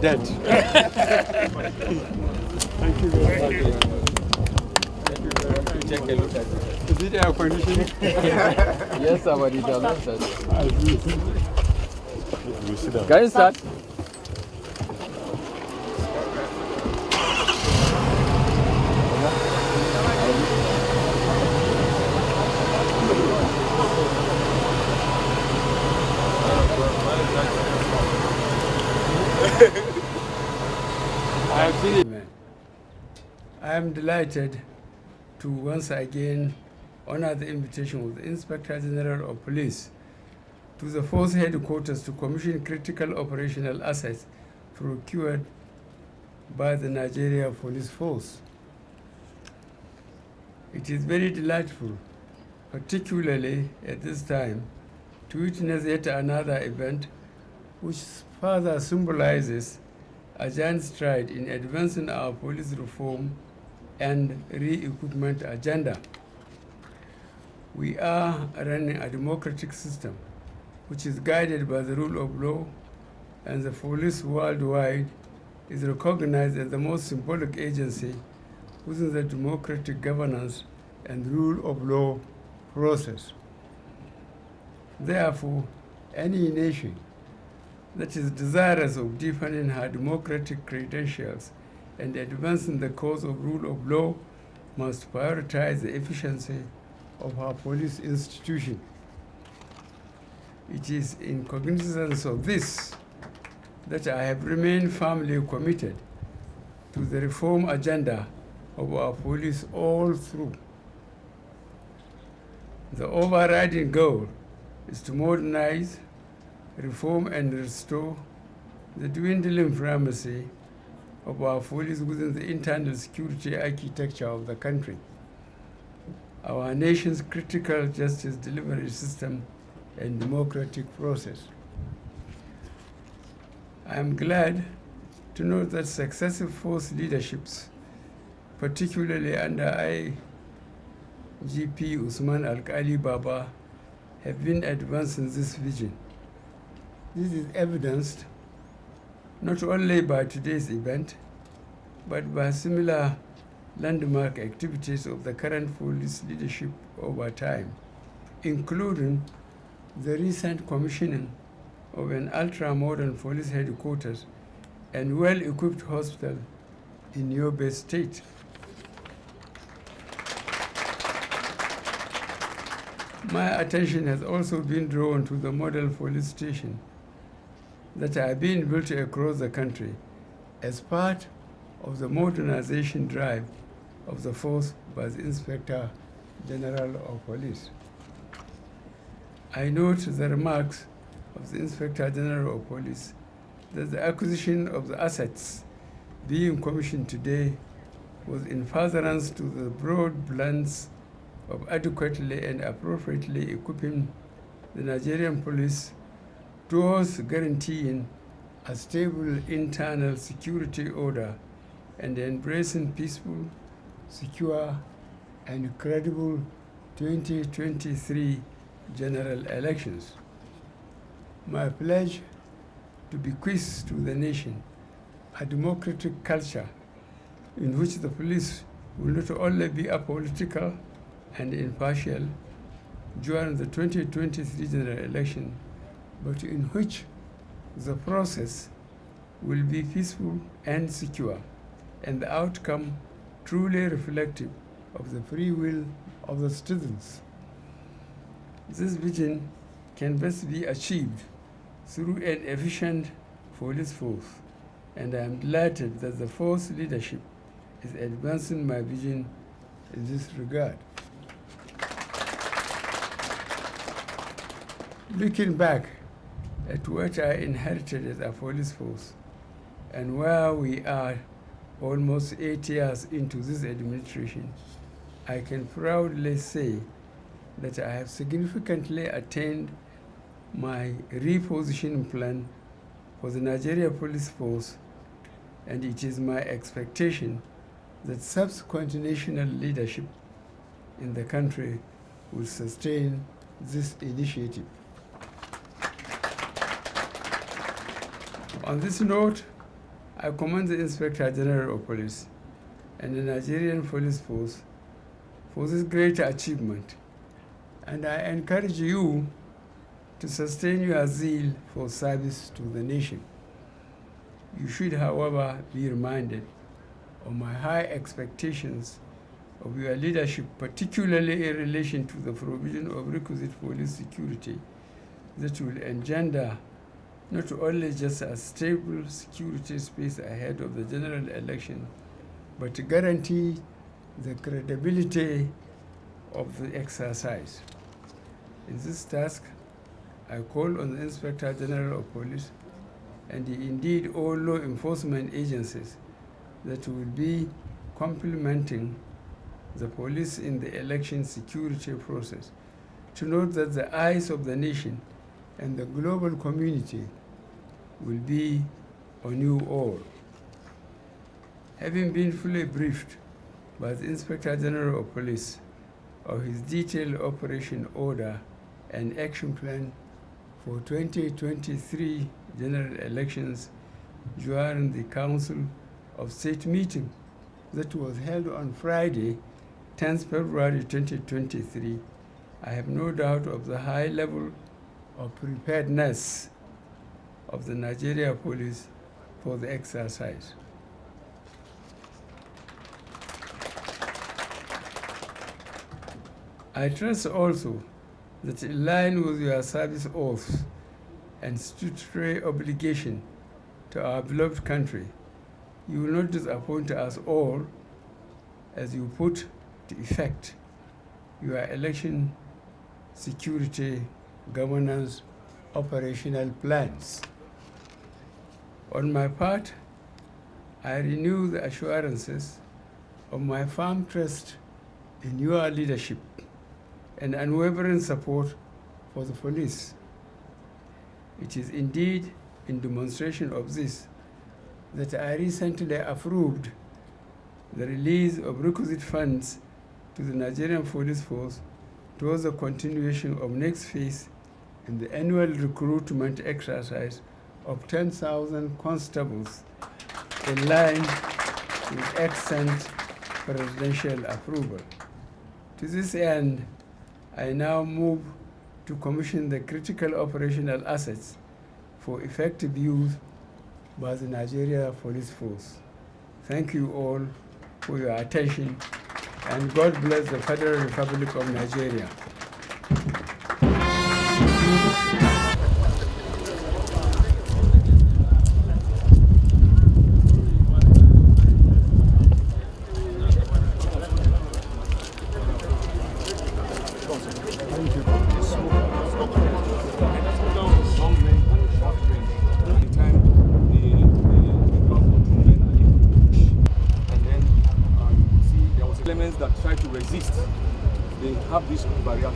dead. Thank you very much. Take a look at it. Is it air conditioning? Yes, somebody does not. You sit down. Can you start? I have seen it. I am delighted to once again honor the invitation of the Inspector General of Police to the Force Headquarters to commission critical operational assets procured by the Nigeria Police Force. It is very delightful, particularly at this time, to witness yet another event which further symbolizes a giant stride in advancing our police reform and re-equipment agenda. We are running a democratic system which is guided by the rule of law, and the police worldwide is recognized as the most symbolic agency within the democratic governance and rule of law process. Therefore, any nation that is desirous of deepening her democratic credentials and advancing the cause of rule of law must prioritize the efficiency of her police institution. It is in cognizance of this that I have remained firmly committed to the reform agenda of our police all through. The overriding goal is to modernize, reform, and restore the dwindling primacy of our police within the internal security architecture of the country, our nation's critical justice delivery system and democratic process. I am glad to note that successive force leaderships, particularly under IGP Usman Alkali Baba, have been advancing this vision. This is evidenced not only by today's event, but by similar landmark activities of the current police leadership over time, including the recent commissioning of an ultra-modern police headquarters and well-equipped hospital in Yobe State. My attention has also been drawn to the model police station that are being built across the country as part of the modernization drive of the force by the Inspector General of Police. I note the remarks of the Inspector General of Police that the acquisition of the assets being commissioned today was in furtherance to the broad plans of adequately and appropriately equipping the Nigerian police towards guaranteeing a stable internal security order and embracing peaceful, secure, and credible 2023 general elections. My pledge to bequeath to the nation a democratic culture in which the police will not only be apolitical and impartial during the 2023 general election, but in which the process will be peaceful and secure, and the outcome truly reflective of the free will of the citizens. This vision can best be achieved through an efficient police force, and I am delighted that the force leadership is advancing my vision in this regard. Looking back at what I inherited as a police force and where we are almost 8 years into this administration, I can proudly say that I have significantly attained my repositioning plan for the Nigeria Police Force, and it is my expectation that subsequent national leadership in the country will sustain this initiative. On this note, I commend the Inspector General of Police and the Nigerian Police Force for this great achievement, and I encourage you to sustain your zeal for service to the nation. You should, however, be reminded of my high expectations of your leadership, particularly in relation to the provision of requisite police security that will engender not only just a stable security space ahead of the general election, but to guarantee the credibility of the exercise. In this task, I call on the Inspector General of Police and indeed all law enforcement agencies that will be complementing the police in the election security process to note that the eyes of the nation and the global community will be on you all. Having been fully briefed by the Inspector General of Police of his detailed operation order and action plan for 2023 general elections during the Council of State meeting that was held on Friday, 10th February 2023, I have no doubt of the high level of preparedness of the Nigeria Police for the exercise. I trust also that in line with your service oaths and statutory obligation to our beloved country, you will not disappoint us all as you put to effect your election security governance operational plans. On my part, I renew the assurances of my firm trust in your leadership and unwavering support for the police. It is indeed in demonstration of this that I recently approved the release of requisite funds to the Nigerian Police Force towards the continuation of next phase in the annual recruitment exercise of 10,000 constables in line with ex-ante presidential approval. To this end, I now move to commission the critical operational assets for effective use by the Nigeria Police Force. Thank you all for your attention, and God bless the Federal Republic of Nigeria. Elements that try to resist, they have this barrier.